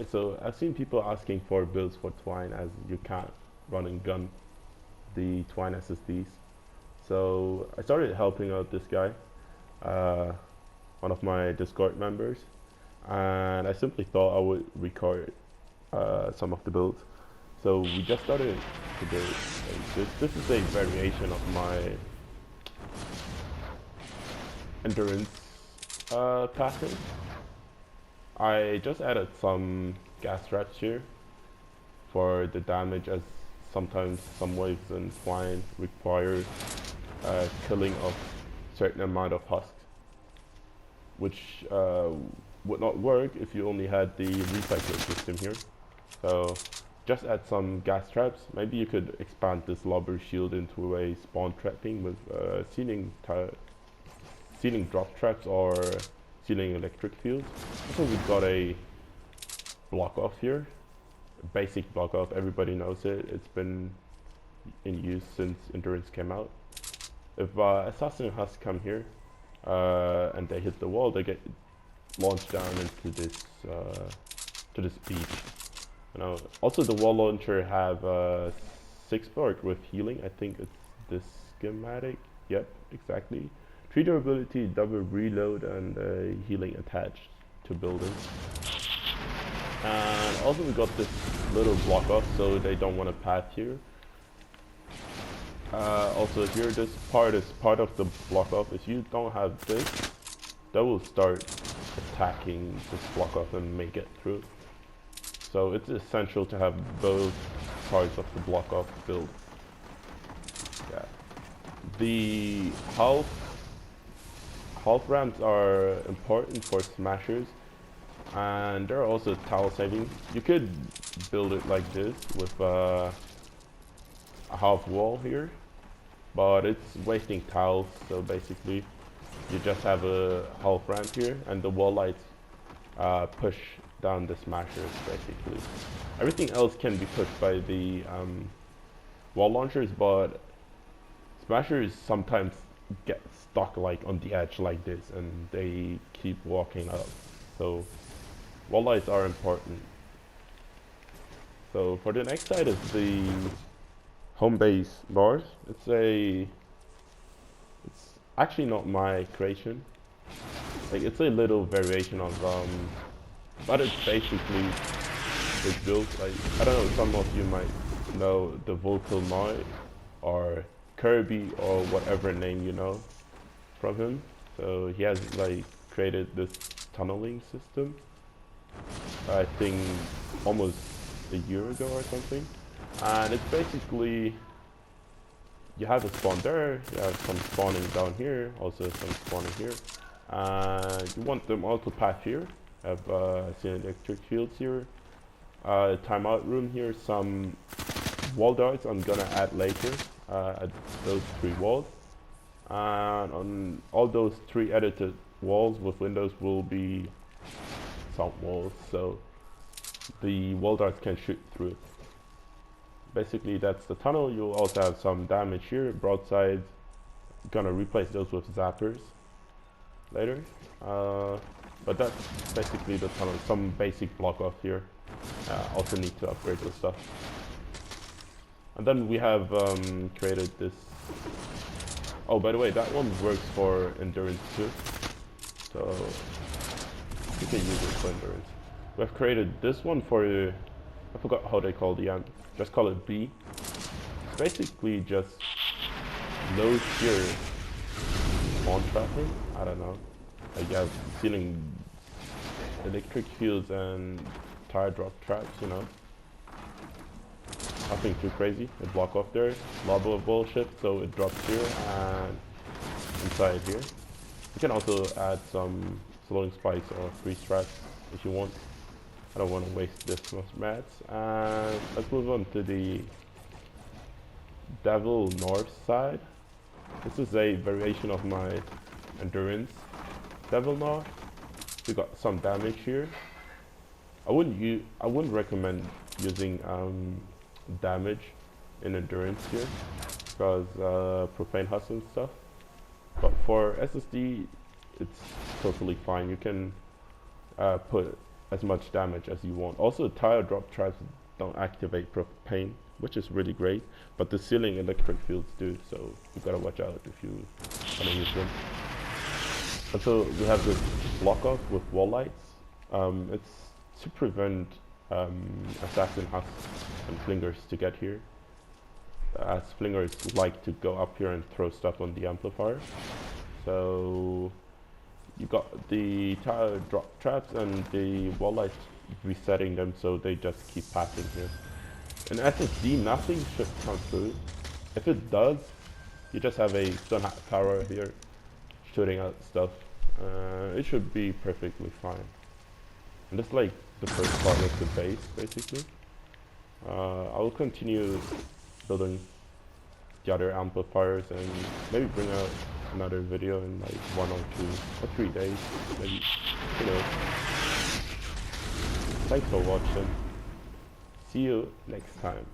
Alright, so I've seen people asking for builds for Twine as you can't run and gun the Twine SSDs. So I started helping out this guy, uh, one of my Discord members, and I simply thought I would record some of the builds. So we just started to build. This is a variation of my endurance pattern. I just added some gas traps here for the damage, as sometimes some waves in Twine require killing of certain amount of husks, which would not work if you only had the recycler system here. So just add some gas traps. Maybe you could expand this lobber shield into a spawn trapping with ceiling drop traps or ceiling electric fields. Also, we've got a block off here, a basic block off. Everybody knows it. It's been in use since Endurance came out. If assassin husks come here and they hit the wall, they get launched down into this to this beach. You know. Also, the wall launcher have 6 spark with healing. I think it's this schematic. Yep, exactly. 3 durability, double reload, and healing attached to buildings. And also we got this little block off, so they don't want to path here. Also here, this part is part of the block off. If you don't have this, they will start attacking this block off and make it through. So it's essential to have both parts of the block off built. Yeah. The health ramps are important for smashers, and they're also tile saving. You could build it like this with a half wall here, but it's wasting tiles. So basically you just have a half ramp here, and the wall lights push down the smashers. Basically everything else can be pushed by the wall launchers, but smashers sometimes get stuck like on the edge like this and they keep walking up. So wall lights are important. So for the next side is the home base bars. It's actually not my creation. Like, it's a little variation of but it's basically it's built like, I don't know, some of you might know the vocal noise or Kirby or whatever name you know from him. So he has like created this tunneling system, I think almost a year ago or something. And it's basically, you have a spawn there, you have some spawning down here, also some spawning here. And you want them all to path here. Have electric fields here, timeout room here, some wall darts I'm gonna add later at those 3 walls. And on all those 3 edited walls with windows will be sound walls, so the wall darts can shoot through it. Basically that's the tunnel. You'll also have some damage here, broadsides. Gonna replace those with zappers later. But that's basically the tunnel. Some basic block off here. Also need to upgrade this stuff. And then we have created this. Oh, by the way, that one works for endurance too. So you can use it for endurance. We have created this one for, I forgot how they call the just call it B. It's basically just low tier spawn trapping. I don't know. Like, you have ceiling electric fields and tire drop traps, you know. Nothing too crazy. A block off there, lava bullshit, so it drops here and inside here. You can also add some slowing spikes or freeze traps if you want. I don't want to waste this much mats. And let's move on to the Devil North side. This is a variation of my endurance Devil North. We got some damage here. I wouldn't recommend using damage in endurance here because profane hustle and stuff. But for SSD, it's totally fine. You can put as much damage as you want. Also, tire drop traps don't activate propane, which is really great, but the ceiling electric fields do, so you gotta watch out if you wanna use them. And so we have this block off with wall lights. It's to prevent assassin husks and flingers to get here, as flingers like to go up here and throw stuff on the amplifier. So you got the tire drop traps and the wall lights resetting them so they just keep passing here. In SSD, nothing should come through. If it does, you just have a stun hat tower here shooting out stuff. It should be perfectly fine. And that's like the first part of the base, basically. I will continue building the other amplifiers and maybe bring out another video in like 1 or 2 or 3 days, maybe, you know. Thanks for watching. See you next time.